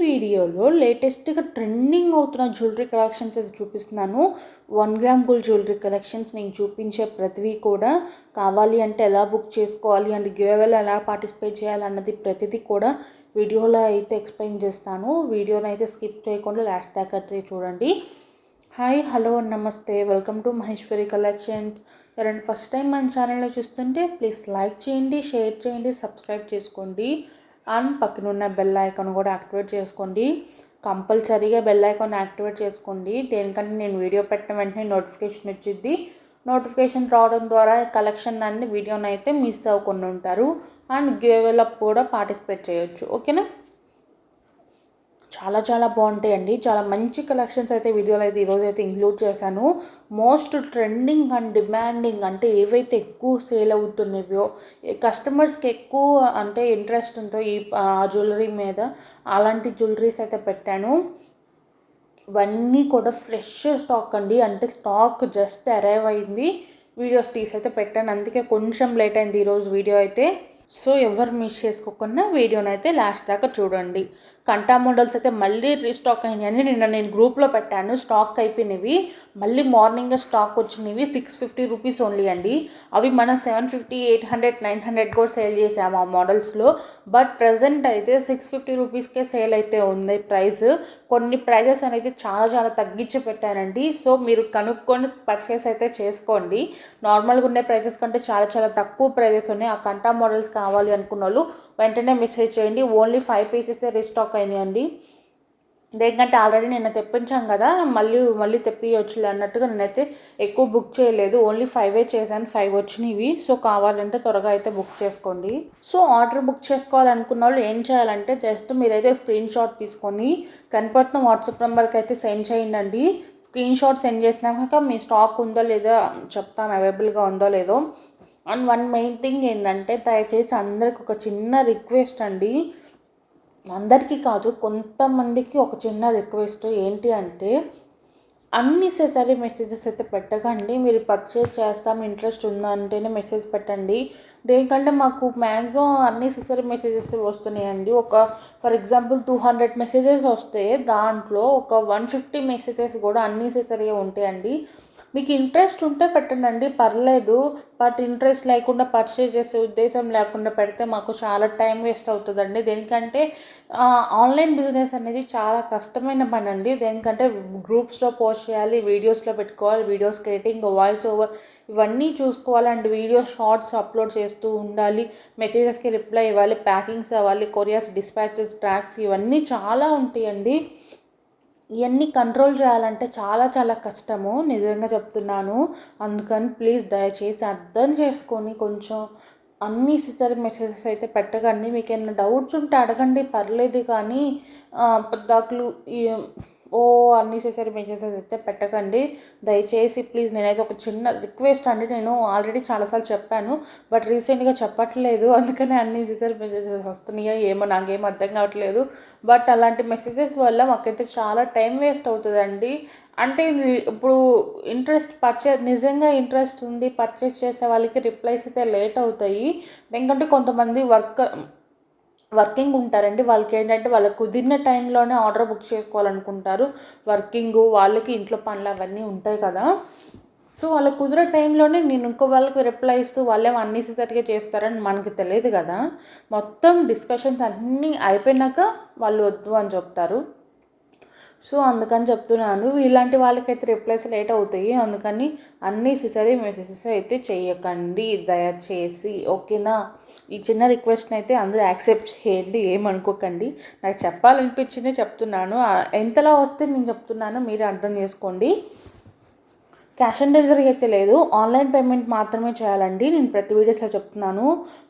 వీడియోలో లేటెస్ట్గా ట్రెండింగ్ అవుతున్న జ్యువెలరీ కలెక్షన్స్ అయితే చూపిస్తున్నాను. 1 గ్రామ్ గోల్డ్ జ్యువెలరీ కలెక్షన్స్. నేను చూపించే ప్రతివి కూడా కావాలి అంటే ఎలా బుక్ చేసుకోవాలి అండ్ గివ్ అవేలో ఎలా పార్టిసిపేట్ చేయాలన్నది ప్రతిదీ కూడా వీడియోలో అయితే ఎక్స్ప్లెయిన్ చేస్తాను. వీడియోని అయితే స్కిప్ చేయకుండా లాస్ట్ దాకా అయితే చూడండి. హాయ్, హలో, నమస్తే, వెల్కమ్ టు మహేశ్వరి కలెక్షన్స్. ఎవరైనా ఫస్ట్ టైం మన ఛానల్లో చూస్తుంటే ప్లీజ్ లైక్ చేయండి, షేర్ చేయండి, సబ్స్క్రైబ్ చేసుకోండి అండ్ పక్కన ఉన్న బెల్ ఐకాన్ కూడా యాక్టివేట్ చేసుకోండి. కంపల్సరీగా బెల్ ఐకాన్ యాక్టివేట్ చేసుకోండి. దేనికంటే నేను వీడియో పెట్టిన వెంటనే నోటిఫికేషన్ వచ్చింది. నోటిఫికేషన్ రావడం ద్వారా కలెక్షన్ అన్ని వీడియోని అయితే మిస్ అవ్వకుండా ఉంటారు అండ్ గివ్ అవేలో కూడా పార్టిసిపేట్ చేయొచ్చు. ఓకేనా? చాలా చాలా బాగుంటాయండి. చాలా మంచి కలెక్షన్స్ అయితే వీడియోలో అయితే ఈరోజు అయితే ఇంక్లూడ్ చేశాను. మోస్ట్ ట్రెండింగ్ అండ్ డిమాండింగ్ అంటే ఏవైతే ఎక్కువ సేల్ అవుతున్నాయో, కస్టమర్స్కి ఎక్కువ అంటే ఇంట్రెస్ట్ ఉందో ఈ జ్యువెలరీ మీద, అలాంటి జ్యువెలరీస్ అయితే పెట్టాను. ఇవన్నీ కూడా ఫ్రెష్ స్టాక్ అండి. అంటే స్టాక్ జస్ట్ అరైవ్ అయింది. వీడియోస్ తీసైతే పెట్టాను, అందుకే కొంచెం లేట్ అయింది ఈరోజు వీడియో అయితే. సో ఎవరు మిస్ చేసుకోకుండా వీడియోని అయితే లాస్ట్ దాకా చూడండి. కంటా మోడల్స్ అయితే మళ్ళీ రీస్టాక్ అయినాయి. నిన్న నేను గ్రూప్లో పెట్టాను, స్టాక్ అయిపోయినవి. మళ్ళీ మార్నింగ్ స్టాక్ వచ్చినవి 650 రూపీస్ ఓన్లీ అండి. అవి మనం 750, 800, 900 కూడా సేల్ చేసాము ఆ మోడల్స్లో. బట్ ప్రజెంట్ అయితే 650 రూపీస్కే సేల్ అయితే ఉంది ప్రైస్. కొన్ని ప్రైజెస్ అనేది చాలా చాలా తగ్గించి పెట్టానండి. సో మీరు కనుక్కొని పర్చేస్ అయితే చేసుకోండి. నార్మల్గా ఉండే ప్రైజెస్ కంటే చాలా చాలా తక్కువ ప్రైజెస్ ఉన్నాయి. ఆ కంటా మోడల్స్ కావాలి అనుకున్న వాళ్ళు వెంటనే మెసేజ్ చేయండి. ఓన్లీ 5 పీసెసే రీస్టాక్ అయినాయండి. దేనికంటే ఆల్రెడీ నేను తెప్పించాం కదా, మళ్ళీ తెప్పించచ్చులే అన్నట్టుగా నేనైతే ఎక్కువ బుక్ చేయలేదు. ఓన్లీ 5 చేశాను, 5 వచ్చినవి. సో కావాలంటే త్వరగా అయితే బుక్ చేసుకోండి. సో ఆర్డర్ బుక్ చేసుకోవాలనుకున్న వాళ్ళు ఏం చేయాలంటే జస్ట్ మీరైతే స్క్రీన్ షాట్ తీసుకొని కనపడుతున్న వాట్సాప్ నెంబర్కి అయితే సెండ్ చేయండి. స్క్రీన్ షాట్ సెండ్ చేసినాక మీ స్టాక్ ఉందో లేదో చెప్తాం, అవైలబుల్గా ఉందో లేదో. అండ్ వన్ మెయిన్ థింగ్ ఏంటంటే, దయచేసి అందరికి ఒక చిన్న రిక్వెస్ట్ అండి. అందరికీ కాదు, కొంతమందికి ఒక చిన్న రిక్వెస్ట్ ఏంటి అంటే, అన్నెసెసరీ మెసేజెస్ అయితే పెట్టకండి. మీరు పర్చేస్ చేస్తాం ఇంట్రెస్ట్ ఉందా అంటేనే మెసేజ్ పెట్టండి. దేనికంటే మాకు మ్యాక్సిమం అన్నెసెసరీ మెసేజెస్ వస్తున్నాయండి. ఫర్ ఎగ్జాంపుల్ 200 మెసేజెస్ వస్తే దాంట్లో ఒక 150 మెసేజెస్ కూడా అన్నెసెసరీగా ఉంటాయండి. మీకు ఇంట్రెస్ట్ ఉంటే పెట్టండి, పర్లేదు. బట్ ఇంట్రెస్ట్ లేకుండా పర్చేజ్ చేసే ఉద్దేశం లేకుండా పెడితే మాకు చాలా టైం వేస్ట్ అవుతుందండి. దేనికంటే ఆన్లైన్ బిజినెస్ అనేది చాలా కష్టమైన పని అండి. దేనికంటే గ్రూప్స్లో పోస్ట్ చేయాలి, వీడియోస్లో పెట్టుకోవాలి, వీడియోస్ క్రియేటింగ్, వాయిస్ ఓవర్ ఇవన్నీ చూసుకోవాలి అండ్ వీడియో షార్ట్స్ అప్లోడ్ చేస్తూ ఉండాలి. మెసేజెస్కి రిప్లై ఇవ్వాలి, ప్యాకింగ్స్ అవ్వాలి, కొరియర్స్, డిస్పాచెస్, ట్రాక్స్, ఇవన్నీ చాలా ఉంటాయండి. ఇవన్నీ కంట్రోల్ చేయాలంటే చాలా చాలా కష్టము, నిజంగా చెప్తున్నాను. అందుకని ప్లీజ్ దయచేసి అర్థం చేసుకొని కొంచెం అన్నెసెసరీ మెసేజెస్ అయితే పెట్టకండి. మీకు ఏమైనా డౌట్స్ ఉంటే అడగండి, పర్లేదు. కానీ పద్దాకులు అన్నెసెసరీ మెసేజెస్ అయితే పెట్టకండి దయచేసి ప్లీజ్. నేనైతే ఒక చిన్న రిక్వెస్ట్ అండి. నేను ఆల్రెడీ చాలాసార్లు చెప్పాను, బట్ రీసెంట్గా చెప్పట్లేదు, అందుకనే అన్నెసెసరీ మెసేజెస్ వస్తున్నాయో ఏమో నాకేం అర్థం కావట్లేదు. బట్ అలాంటి మెసేజెస్ వల్ల మాకైతే చాలా టైం వేస్ట్ అవుతుందండి. అంటే ఇప్పుడు నిజంగా ఇంట్రెస్ట్ ఉంది పర్చేస్ చేసే వాళ్ళకి రిప్లైస్ అయితే లేట్ అవుతాయి. ఎందుకంటే కొంతమంది వర్కింగ్ ఉంటారండి. వాళ్ళకి ఏంటంటే వాళ్ళకి కుదిరిన టైంలోనే ఆర్డర్ బుక్ చేసుకోవాలనుకుంటారు. వాళ్ళకి ఇంట్లో పనులు అవన్నీ ఉంటాయి కదా. సో వాళ్ళకి కుదిరే టైంలోనే నేను ఇంకో వాళ్ళకి రిప్లై ఇస్తూ వాళ్ళేమో అన్నెసెసరీగా చేస్తారని మనకి తెలియదు కదా. మొత్తం డిస్కషన్స్ అన్నీ అయిపోయినాక వాళ్ళు వద్దు అని చెప్తారు. సో అందుకని చెప్తున్నాను, ఇలాంటి వాళ్ళకైతే రిప్లైస్ లేట్ అవుతాయి. అందుకని అన్నెసెసరీ మెసేజెస్ అయితే చేయకండి దయచేసి, ఓకేనా? ఈ చిన్న రిక్వెస్ట్ని అయితే అందరూ యాక్సెప్ట్ చేయండి, ఏమనుకోకండి. నాకు చెప్పాలనిపించిందే చెప్తున్నాను. ఎంతలా వస్తే నేను చెప్తున్నాను, మీరు అర్థం చేసుకోండి. క్యాష్ ఆన్ డెలివరీ అయితే లేదు, ఆన్లైన్ పేమెంట్ మాత్రమే చేయాలండి. నేను ప్రతి వీడియోస్లో చెప్తున్నాను.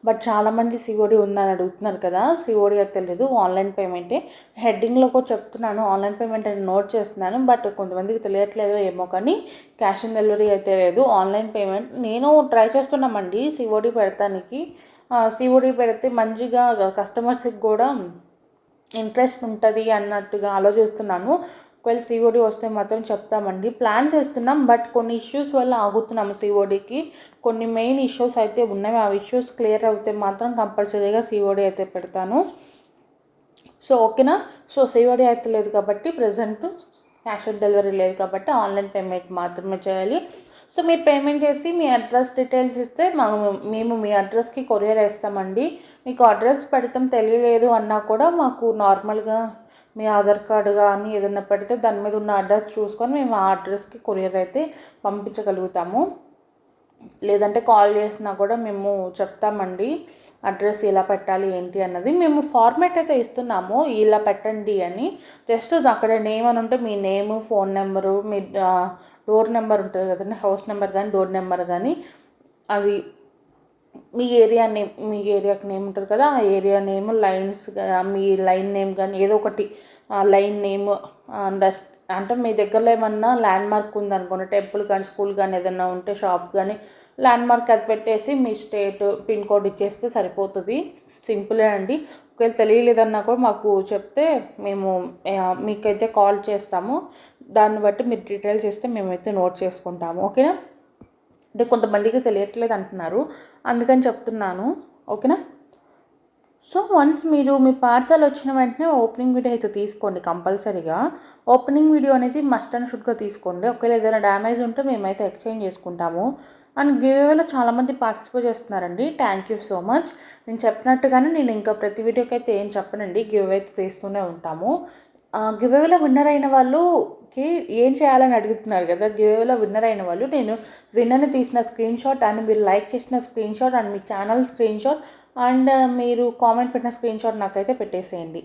బట్ చాలామంది సిఓడి ఉందని అడుగుతున్నారు కదా, సిఓడి అయితే లేదు, ఆన్లైన్ పేమెంటే. హెడ్డింగ్లో కూడా చెప్తున్నాను ఆన్లైన్ పేమెంట్ అని నోట్ చేస్తున్నాను. బట్ కొంతమందికి తెలియట్లేదో ఏమో కానీ క్యాష్ ఆన్ డెలివరీ అయితే లేదు, ఆన్లైన్ పేమెంట్. నేను ట్రై చేస్తున్నామండి సిఓడి పెడతానికి. సిఓడి పెడితే మంచిగా కస్టమర్స్కి కూడా ఇంట్రెస్ట్ ఉంటుంది అన్నట్టుగా ఆలోచిస్తున్నాను. ఒకవేళ సిఓడి వస్తే మాత్రం చెప్తామండి, ప్లాన్ చేస్తున్నాం. బట్ కొన్ని ఇష్యూస్ వల్ల ఆగుతున్నాము సిఓడికి. కొన్ని మెయిన్ ఇష్యూస్ అయితే ఉన్నాయి, ఆ ఇష్యూస్ క్లియర్ అవుతే మాత్రం కంపల్సరీగా సిఓడి అయితే పెడతాను. సో ఓకేనా? సో COD అయితే లేదు కాబట్టి ప్రజెంట్ క్యాష్ ఆన్ డెలివరీ లేదు కాబట్టి ఆన్లైన్ పేమెంట్ మాత్రమే చేయాలి. సో మీరు పేమెంట్ చేసి మీ అడ్రస్ డీటెయిల్స్ ఇస్తే మేము మీ అడ్రస్కి కొరియర్ వేస్తామండి. మీకు అడ్రస్ పెడతాం తెలియలేదు అన్నా కూడా మాకు నార్మల్గా మీ ఆధార్ కార్డు కానీ ఏదైనా పెడితే దాని మీద ఉన్న అడ్రస్ చూసుకొని మేము ఆ అడ్రస్కి కొరియర్ అయితే పంపించగలుగుతాము. లేదంటే కాల్ చేసినా కూడా మేము చెప్తామండి అడ్రస్ ఇలా పెట్టాలి ఏంటి అన్నది. మేము ఫార్మాట్ అయితే ఇస్తున్నాము ఇలా పెట్టండి అని. జస్ట్ అక్కడ నేమ్ అని ఉంటే మీ నేము, ఫోన్ నెంబరు, మీ డోర్ నెంబర్ ఉంటుంది కదండి, హౌస్ నెంబర్ కానీ డోర్ నెంబర్ కానీ, అది మీ ఏరియాకి నేమ్ ఉంటుంది కదా, ఆ ఏరియా నేమ్, లైన్స్, మీ లైన్ నేమ్ కానీ ఏదో ఒకటి లైన్ నేమ్, అంటే మీ దగ్గరలో ఏమన్నా ల్యాండ్ మార్క్ ఉందనుకోండి, టెంపుల్ కానీ స్కూల్ కానీ ఏదైనా ఉంటే షాప్ కానీ ల్యాండ్ మార్క్ అది పెట్టేసి మీ స్టేట్ పిన్ కోడ్ ఇచ్చేస్తే సరిపోతుంది. సింపులే అండి. ఒకవేళ తెలియలేదన్నా కూడా మాకు చెప్తే మేము మీకైతే కాల్ చేస్తాము. దాన్ని బట్టి మీరు డీటెయిల్స్ ఇస్తే మేమైతే నోట్ చేసుకుంటాము. ఓకేనా? అంటే కొంతమందికి తెలియట్లేదు అంటున్నారు, అందుకని చెప్తున్నాను. ఓకేనా? సో వన్స్ మీరు మీ పార్సల్ వచ్చిన వెంటనే ఓపెనింగ్ వీడియో అయితే తీసుకోండి కంపల్సరీగా. ఓపెనింగ్ వీడియో అనేది మస్ట్ అండ్ షుడ్గా తీసుకోండి. ఒకవేళ ఏదైనా డ్యామేజ్ ఉంటే మేమైతే ఎక్స్చేంజ్ చేసుకుంటాము. అండ్ గివ్అవేలో చాలామంది పార్టిసిపేట్ చేస్తున్నారండి. Thank you so much. నేను చెప్పినట్టుగానే నేను ఇంకా ప్రతి వీడియోకి అయితే ఏం చెప్పనండి, గివ్అవే అయితే తీస్తూనే ఉంటాము. గివ్అవేలో విన్నర్ అయిన వాళ్ళకి ఏం చేయాలని అడుగుతున్నారు కదా. గివ్అవేలో విన్నర్ అయిన వాళ్ళు నేను విన్నర్ని తీసిన స్క్రీన్ షాట్ అండ్ మీరు లైక్ చేసిన screen shot and me channel screen shot and మీరు కామెంట్ పెట్టిన స్క్రీన్ షాట్ నాకైతే పెట్టేసేయండి.